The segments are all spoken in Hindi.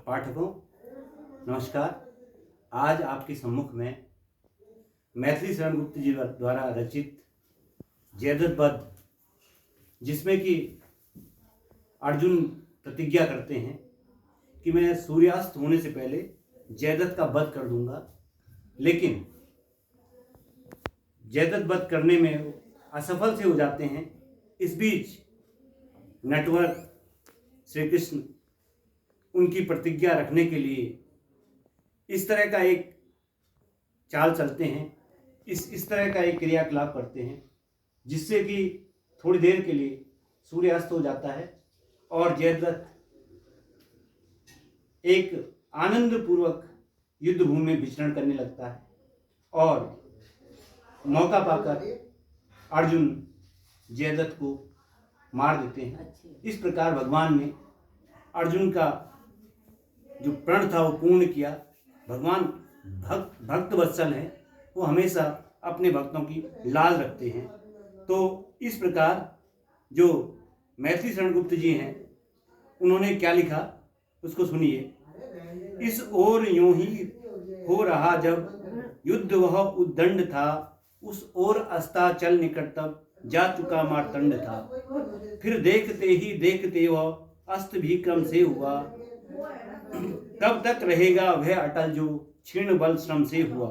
पाठकों नमस्कार। आज आपके सम्मुख में मैथिली शरण गुप्त जी द्वारा रचित जयद्रथ वध, जिसमें कि अर्जुन प्रतिज्ञा करते हैं कि मैं सूर्यास्त होने से पहले जयद्रथ का वध कर दूंगा, लेकिन जयद्रथ वध करने में असफल से हो जाते हैं। इस बीच नटवर श्री कृष्ण उनकी प्रतिज्ञा रखने के लिए इस तरह का एक चाल चलते हैं, इस तरह का एक क्रियाकलाप करते हैं, जिससे कि थोड़ी देर के लिए सूर्यास्त हो जाता है और जयद्रथ एक आनंद पूर्वक युद्ध भूमि में विचरण करने लगता है और मौका पाकर अर्जुन जयद्रथ को मार देते हैं। इस प्रकार भगवान ने अर्जुन का जो प्रण था वो पूर्ण किया। भगवान भक्त वत्सल है, वो हमेशा अपने भक्तों की लाज रखते हैं। तो इस प्रकार जो मैथिली शरण गुप्त जी हैं, उन्होंने क्या लिखा उसको सुनिए। इस ओर यूं ही हो रहा जब युद्ध वह उद्दंड था, उस ओर अस्ताचल निकट तब जा चुका मार्तंड था। फिर देखते ही देखते वह अस्त भी क्रम से हुआ, तब तक रहेगा वह अटल जो क्षीण बल श्रम से हुआ।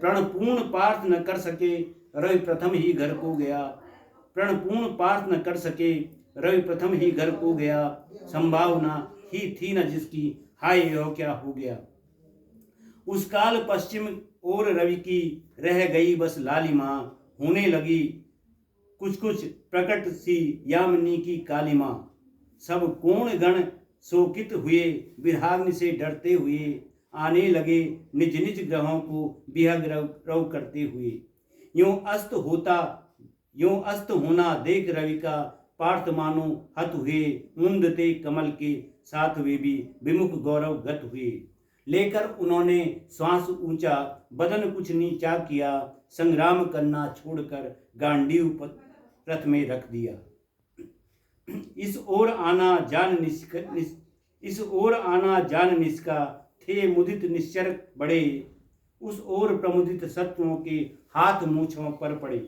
प्रण पूर्ण पार्थ न कर सके रवि प्रथम ही घर को गया, प्रण पूर्ण पार्थ न कर सके रवि प्रथम ही घर को गया। संभावना ही थी न जिसकी, हाय यह क्या हो गया। उस काल पश्चिम ओर रवि की रह गई बस लालिमा, होने लगी कुछ कुछ प्रकट सी यामिनी की कालिमा। सब कोण गण शोकित हुए, विराग्नि से डरते हुए, आने लगे निज निज ग्रहों को विहग रव करते हुए। यूं अस्त होना देख रवि का, पार्थ मानो हत हुए, मुंदते कमल के साथ वे भी विमुख गौरव गत हुए। लेकर उन्होंने श्वास ऊंचा, बदन कुछ नीचा किया, संग्राम करना छोड़कर गांडीव रथ में रख दिया। इस ओर आना जान निष्का, थे मुदित निश्चर बड़े, उस ओर प्रमुदित शत्रुओं के हाथ मूछों पर पड़े।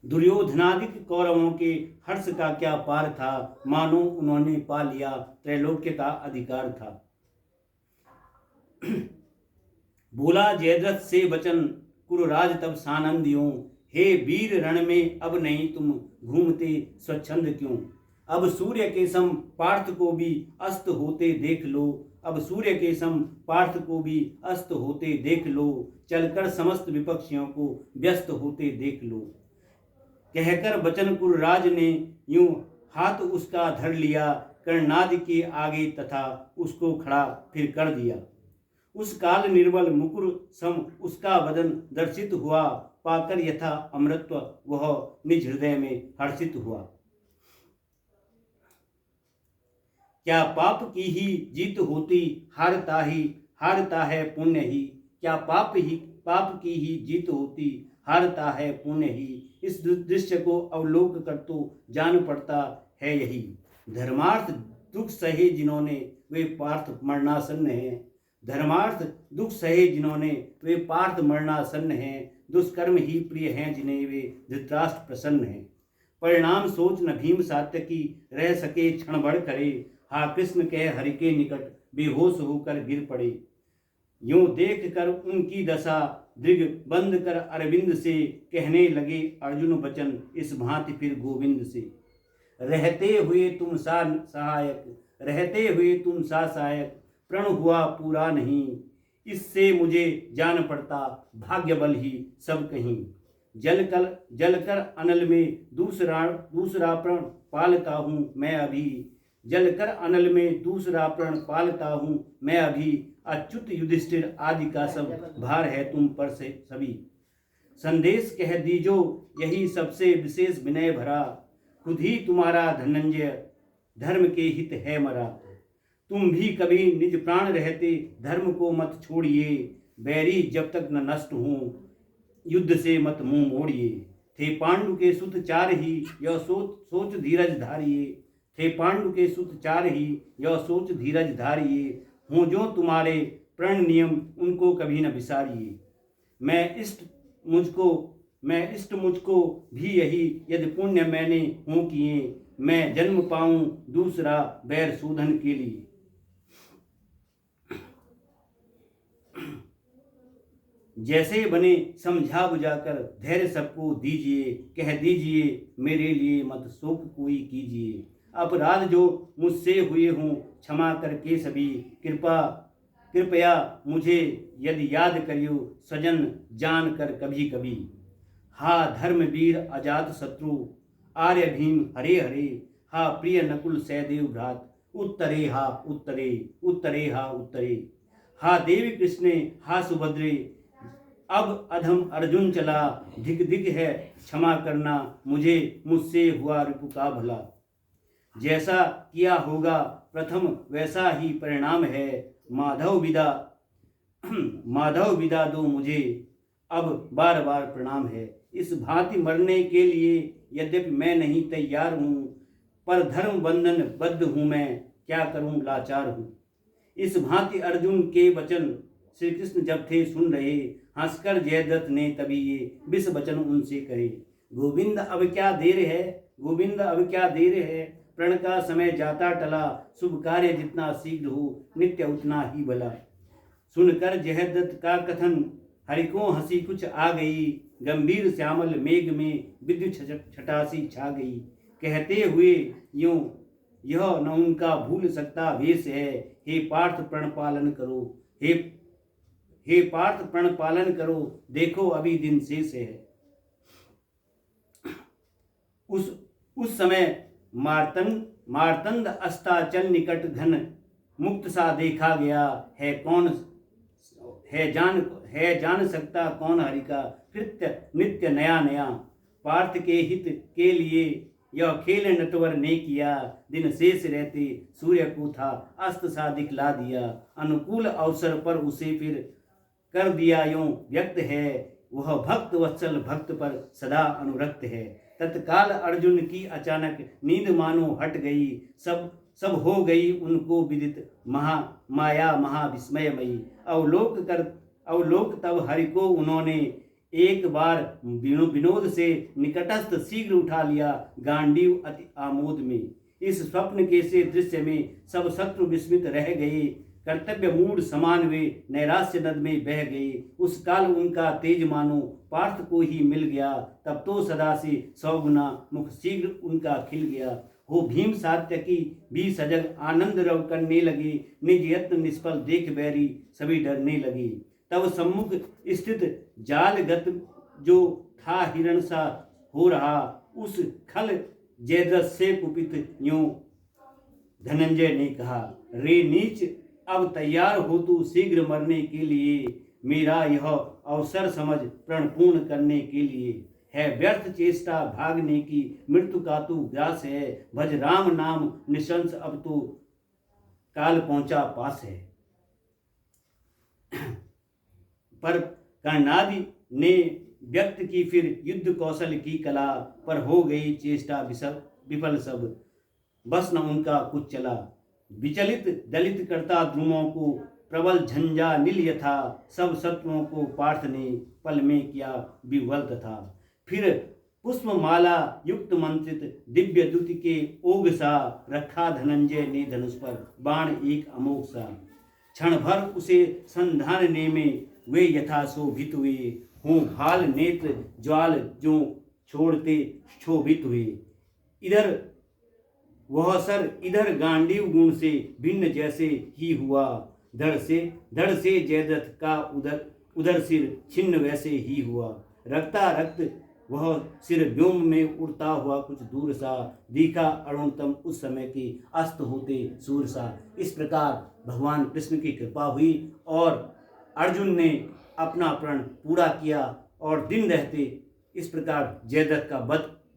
दुर्योधनादिक कौरवों के हर्ष का क्या पार था, मानो उन्होंने पा लिया त्रैलोक्य का अधिकार था। बोला जयद्रथ से वचन कुरुराज तब सानंदियों, हे वीर रण में अब नहीं तुम घूमते स्वच्छंद क्यों। अब सूर्य के सम पार्थ को भी अस्त होते देख लो, अब सूर्य के सम पार्थ को भी अस्त होते देख लो। चलकर समस्त विपक्षियों को व्यस्त होते देख लो। कहकर बचन कुरुराज ने यूं हाथ उसका धर लिया, कर्णादि के आगे तथा उसको खड़ा फिर कर दिया। उस काल निर्बल मुकुर सम उसका वदन दर्शित हुआ, पाकर यथा अमृतत्व वह निज हृदय में हर्षित हुआ। क्या पाप की ही जीत होती, हारता है पुण्य ही। क्या पाप की ही जीत होती, हारता है पुण्य ही। इस दृश्य को अवलोक कर तो जान पड़ता है यही। धर्मार्थ दुख सहे जिन्होंने वे पार्थ मरणासन्न हैं, धर्मार्थ दुख सहे जिन्होंने वे पार्थ मरणासन्न हैं। दुष्कर्म ही प्रिय हैं जिन्हें वे धृतराष्ट्र प्रसन्न हैं। परिणाम सोच न भीम सात्यकी, रह सके क्षण भर करे। हा कृष्ण कह हरि के निकट, बेहोश होकर गिर पड़े। यूं देख कर उनकी दशा, दृग बंद कर अरविंद से, कहने लगे अर्जुन वचन इस भांति फिर गोविंद से। रहते हुए तुम सा सहायक, प्रण हुआ पूरा नहीं। इससे मुझे जान पड़ता भाग्य बल ही सब कहीं। जलकर अनल में दूसरा प्रण पालता हूँ मैं अभी। जलकर अनल में दूसरा प्रण पालता हूँ मैं अभी। अच्युत युधिष्ठिर आदि का सब भार है तुम पर से सभी। संदेश कह दीजो यही सबसे विशेष विनय भरा, खुद ही तुम्हारा धनंजय धर्म के हित है मरा। तुम भी कभी निज प्राण रहते धर्म को मत छोड़िए, बैरी जब तक न नष्ट हो युद्ध से मत मुंह मोड़िए। थे पांडु के सुत चार ही, यह सोच धीरज धारिये, थे पांडु के सुत चार ही, यह सोच धीरज धारिये, हों जो तुम्हारे प्रण नियम उनको कभी न विसारिए। मैं इष्ट मुझको भी यही, यदि पुण्य मैंने हों किए, मैं जन्म पाऊं दूसरा बैर शोधन के लिए। जैसे बने समझा बुझाकर धैर्य सबको दीजिए, कह दीजिए मेरे लिए मत शोक कोई कीजिए। अपराध जो मुझसे हुए हों क्षमा करके सभी, कृपया मुझे यदि याद करियो सजन जान कर कभी कभी। हा धर्मवीर अजात शत्रु आर्य भीम हरे हरे, हा प्रिय नकुल सहदेव भ्रात उत्तरे हा उत्तरे, उत्तरे हा उत्तरे। हा देवी कृष्णे हा सुभद्रे, अब अधम अर्जुन चला, धिक धिक है क्षमा करना मुझे, मुझसे हुआ रिपु का भला। जैसा किया होगा प्रथम वैसा ही परिणाम है, माधव विदा दो मुझे, अब बार बार प्रणाम है। इस भांति मरने के लिए यद्यपि मैं नहीं तैयार हूँ, पर धर्म बंधन बद्ध हूँ मैं, क्या करूँ लाचार हूँ। इस भांति अर्जुन के वचन श्री कृष्ण जब थे सुन रहे, हंसकर जयद्रथ ने तभी ये विष वचन उनसे कहे। गोविंद अब क्या देर है, गोविंद अब क्या देर है, प्रण का समय जाता टला, शुभ कार्य जितना शीघ्र हो नित्य उतना ही भला। सुनकर जयद्रथ का कथन हरि को हंसी कुछ आ गई, गंभीर श्यामल मेघ में विद्युत छटासी छा गई। कहते हुए यूं यह न उनका भूल सकता वेश है, हे पार्थ प्रण पालन करो, हे पार्थ प्रण पालन करो, देखो अभी दिन शेष है। उस समय मार्तंड अस्ताचल निकट घन मुक्त सा देखा गया है, कौन है जान सकता कौन हरि का कृत्य नित्य नया नया। पार्थ के हित के लिए यह खेल नटवर ने किया, दिन शेष रहते सूर्य को था अस्त सा दिखला दिया। अनुकूल अवसर पर उसे फिर कर दिया यूं व्यक्त है, वह भक्त वत्सल भक्त पर सदा अनुरक्त है। तत्काल अर्जुन की अचानक नींद मानो हट गई, सब हो गई उनको विदित माया महाविस्मयमयी। अवलोक तब हरि को उन्होंने एक बार विनोद से निकटस्थ शीघ्र उठा लिया, गांडीव अति आमोद में। इस स्वप्न के से दृश्य में सब शत्रु विस्मित रह गए, कर्तव्य मूड समान वे नैराश्य नद में बह गए। उस काल उनका तेज मानो पार्थ को ही मिल गया, तब तो सदा से 100 गुना मुख शीघ्र उनका खिल गया। हो भीम सात्यकी भी सजग आनंद रव करने लगे, निज यत्न निष्फल देख बैरी सभी डरने लगे। तब सम्मुख स्थित जालगत जो था हिरण सा हो रहा, उस खल जयद्रथ से कुपित यूं धनंजय ने कहा, रे नीच अब तैयार हो तू शीघ्र मरने के लिए, मेरा यह अवसर समझ प्रण पूर्ण करने के लिए है। व्यर्थ चेष्टा भागने की मृत्यु का तू ग्रास है, भज राम नाम निशंस अब तू काल पहुंचा पास है। पर कर्णादि ने व्यक्त की फिर युद्ध कौशल की कला, पर हो गई चेष्टा विफल सब, बस न उनका कुछ चला। विचलित दलित करता द्रुमों को प्रबल झंझा नील यथा, सब शत्रुओं को पार्थ ने पल में किया विह्वल तथा। फिर पुष्पमाला युक्त मंत्रित दिव्य दूत के ओग सा, रखा धनंजय ने धनुष पर बाण एक अमोघ सा। क्षण भर उसे संधानने में वे यथा शोभित हुए, हों भाल नेत्र ज्वाल जो छोड़ते शोभित हुए। इधर वह सर इधर गांडीव गुण से भिन्न जैसे ही हुआ, धड़ से जयद्रथ का उधर सिर छिन्न वैसे ही हुआ। रक्ता रक्त वह सिर व्योम में उड़ता हुआ कुछ दूर सा दिखा, अरुणतम उस समय के अस्त होते सूर्य सा। इस प्रकार भगवान कृष्ण की कृपा हुई और अर्जुन ने अपना प्रण पूरा किया और दिन रहते इस प्रकार जयद्रथ का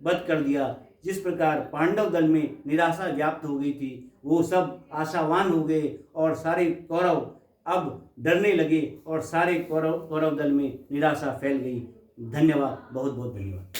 वध कर दिया। जिस प्रकार पांडव दल में निराशा व्याप्त हो गई थी, वो सब आशावान हो गए और सारे कौरव अब डरने लगे और सारे कौरव दल में निराशा फैल गई। धन्यवाद, बहुत बहुत धन्यवाद।